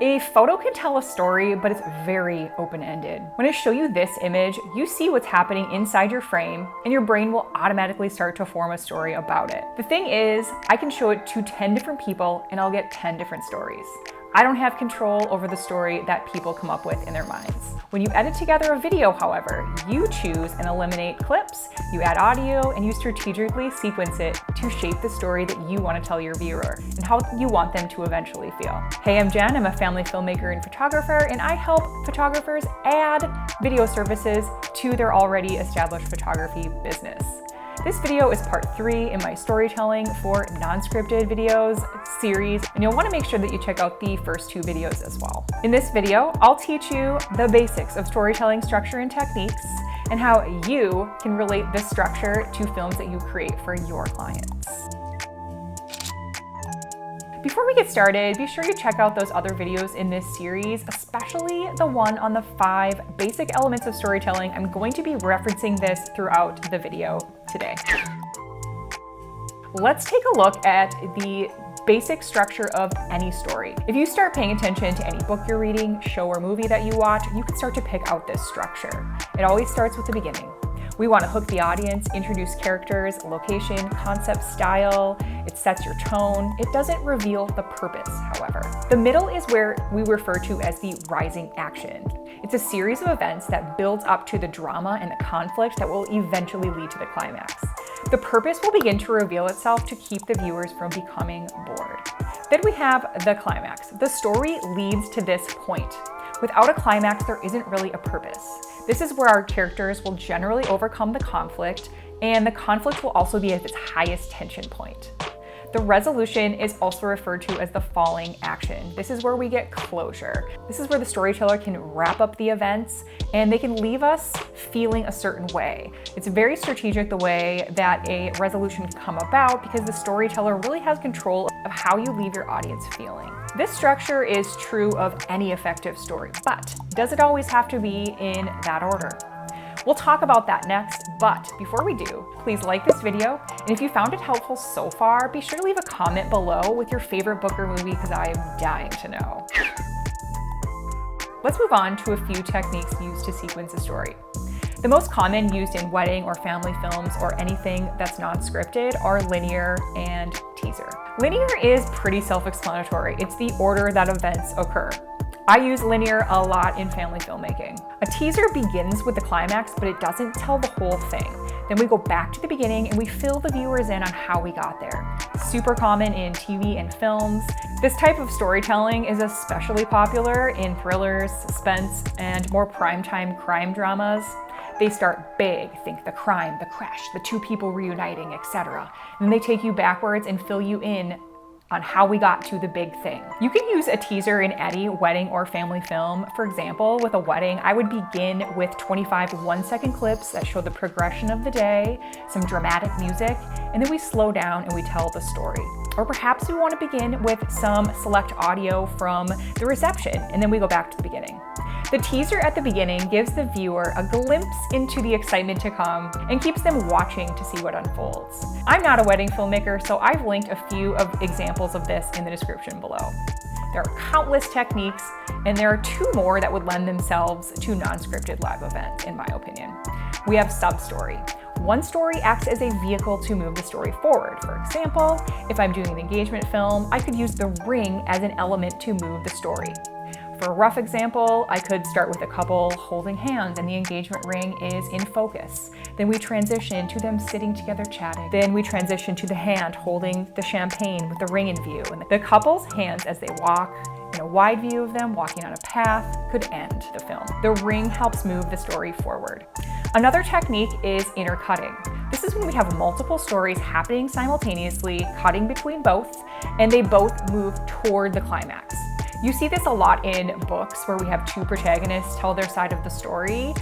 A photo can tell a story, but it's very open-ended. When I show you this image, you see what's happening inside your frame, and your brain will automatically start to form a story about it. The thing is, I can show it to 10 different people, and I'll get 10 different stories. I don't have control over the story that people come up with in their minds. When you edit together a video, however, you choose and eliminate clips, you add audio, and you strategically sequence it to shape the story that you want to tell your viewer and how you want them to eventually feel. Hey, I'm Jen, I'm a family filmmaker and photographer, and I help photographers add video services to their already established photography business. This video is part 3 in my storytelling for non-scripted videos series, and you'll want to make sure that you check out the first 2 videos as well. In this video, I'll teach you the basics of storytelling structure and techniques, and how you can relate this structure to films that you create for your clients. Before we get started, be sure you check out those other videos in this series, especially the one on the 5 basic elements of storytelling. I'm going to be referencing this throughout the video today. Let's take a look at the basic structure of any story. If you start paying attention to any book you're reading, show or movie that you watch, you can start to pick out this structure. It always starts with the beginning. We want to hook the audience, introduce characters, location, concept, style. It sets your tone. It doesn't reveal the purpose, however. The middle is where we refer to as the rising action. It's a series of events that builds up to the drama and the conflict that will eventually lead to the climax. The purpose will begin to reveal itself to keep the viewers from becoming bored. Then we have the climax. The story leads to this point. Without a climax, there isn't really a purpose. This is where our characters will generally overcome the conflict, and the conflict will also be at its highest tension point. The resolution is also referred to as the falling action. This is where we get closure. This is where the storyteller can wrap up the events and they can leave us feeling a certain way. It's very strategic the way that a resolution can come about because the storyteller really has control of how you leave your audience feeling. This structure is true of any effective story, but does it always have to be in that order? We'll talk about that next, but before we do, please like this video, and if you found it helpful so far, be sure to leave a comment below with your favorite book or movie because I am dying to know. Let's move on to a few techniques used to sequence a story. The most common used in wedding or family films or anything that's non-scripted are linear and teaser. Linear is pretty self-explanatory. It's the order that events occur. I use linear a lot in family filmmaking. A teaser begins with the climax, but it doesn't tell the whole thing. Then we go back to the beginning and we fill the viewers in on how we got there. Super common in TV and films. This type of storytelling is especially popular in thrillers, suspense, and more primetime crime dramas. They start big, think the crime, the crash, the 2 people reuniting, etc. Then they take you backwards and fill you in on how we got to the big thing. You can use a teaser in any wedding or family film. For example, with a wedding, I would begin with 25 1-second clips that show the progression of the day, some dramatic music, and then we slow down and we tell the story. Or perhaps we want to begin with some select audio from the reception, and then we go back to the beginning. The teaser at the beginning gives the viewer a glimpse into the excitement to come and keeps them watching to see what unfolds. I'm not a wedding filmmaker, so I've linked a few of examples of this in the description below. There are countless techniques, and there are 2 more that would lend themselves to non-scripted live events, in my opinion. We have sub-story. One story acts as a vehicle to move the story forward. For example, if I'm doing an engagement film, I could use the ring as an element to move the story. For a rough example, I could start with a couple holding hands and the engagement ring is in focus. Then we transition to them sitting together chatting. Then we transition to the hand holding the champagne with the ring in view. And the couple's hands as they walk, in a wide view of them walking on a path, could end the film. The ring helps move the story forward. Another technique is intercutting. This is when we have multiple stories happening simultaneously, cutting between both, and they both move toward the climax. You see this a lot in books where we have 2 protagonists tell their side of the story,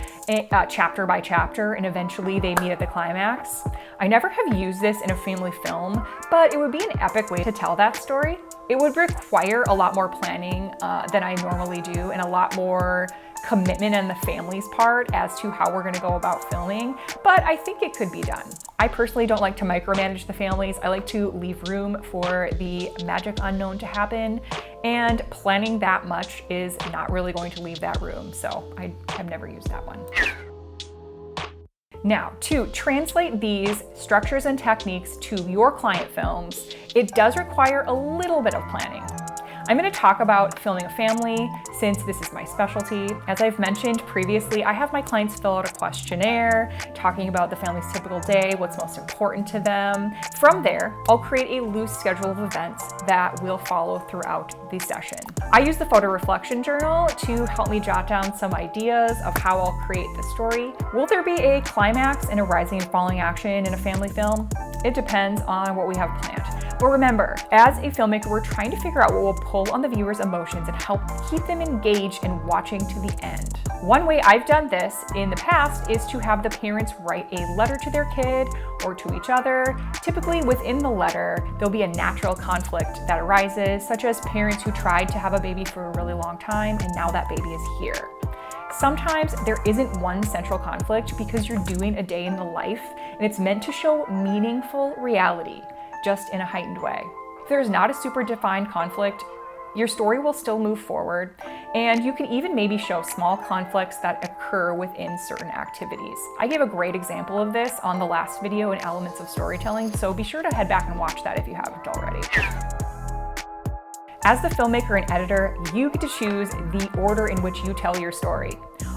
chapter by chapter, and eventually they meet at the climax. I never have used this in a family film, but it would be an epic way to tell that story. It would require a lot more planning than I normally do, and a lot more commitment on the family's part as to how we're going to go about filming, but I think it could be done. I personally don't like to micromanage the families. I like to leave room for the magic unknown to happen, and planning that much is not really going to leave that room, so I have never used that one. Now, to translate these structures and techniques to your client films, it does require a little bit of planning. I'm going to talk about filming a family since this is my specialty. As I've mentioned previously, I have my clients fill out a questionnaire talking about the family's typical day, what's most important to them. From there, I'll create a loose schedule of events that will follow throughout the session. I use the photo reflection journal to help me jot down some ideas of how I'll create the story. Will there be a climax and a rising and falling action in a family film? It depends on what we have planned. But remember, as a filmmaker, we're trying to figure out what will pull on the viewer's emotions and help keep them engaged and watching to the end. One way I've done this in the past is to have the parents write a letter to their kid or to each other. Typically within the letter, there'll be a natural conflict that arises, such as parents who tried to have a baby for a really long time and now that baby is here. Sometimes there isn't one central conflict because you're doing a day in the life and it's meant to show meaningful reality, just in a heightened way. If there's not a super defined conflict, your story will still move forward, and you can even maybe show small conflicts that occur within certain activities. I gave a great example of this on the last video in Elements of Storytelling, so be sure to head back and watch that if you haven't already. As the filmmaker and editor, you get to choose the order in which you tell your story.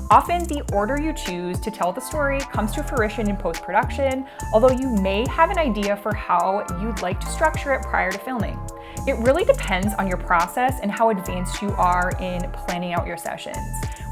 Often the order you choose to tell the story comes to fruition in post-production, although you may have an idea for how you'd like to structure it prior to filming. It really depends on your process and how advanced you are in planning out your sessions.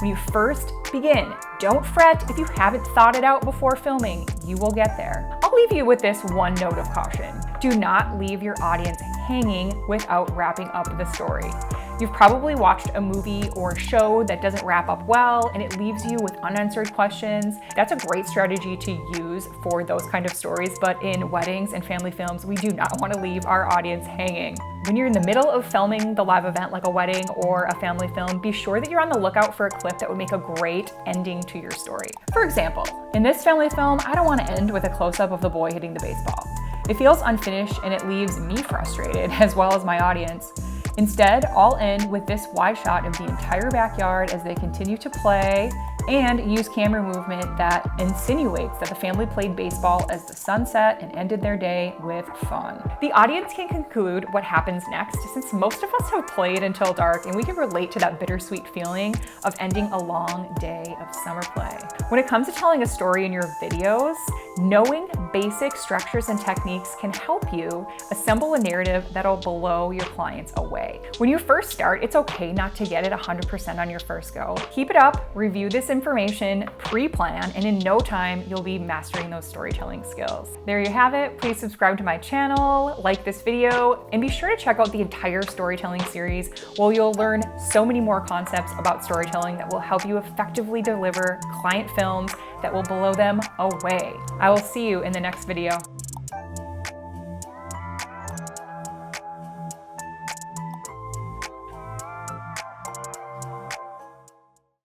When you first begin, don't fret if you haven't thought it out before filming. You will get there. I'll leave you with this one note of caution. Do not leave your audience hanging without wrapping up the story. You've probably watched a movie or a show that doesn't wrap up well and it leaves you with unanswered questions. That's a great strategy to use for those kind of stories, but in weddings and family films, we do not want to leave our audience hanging. When you're in the middle of filming the live event like a wedding or a family film, be sure that you're on the lookout for a clip that would make a great ending to your story. For example, in this family film, I don't want to end with a close-up of the boy hitting the baseball. It feels unfinished and it leaves me frustrated as well as my audience. Instead, I'll end with this wide shot of the entire backyard as they continue to play and use camera movement that insinuates that the family played baseball as the sun set and ended their day with fun. The audience can conclude what happens next since most of us have played until dark and we can relate to that bittersweet feeling of ending a long day of summer play. When it comes to telling a story in your videos, knowing basic structures and techniques can help you assemble a narrative that'll blow your clients away. When you first start, it's okay not to get it 100% on your first go. Keep it up, review this information, pre-plan, and in no time, you'll be mastering those storytelling skills. There you have it. Please subscribe to my channel, like this video, and be sure to check out the entire storytelling series where you'll learn so many more concepts about storytelling that will help you effectively deliver client films that will blow them away. I will see you in the next video.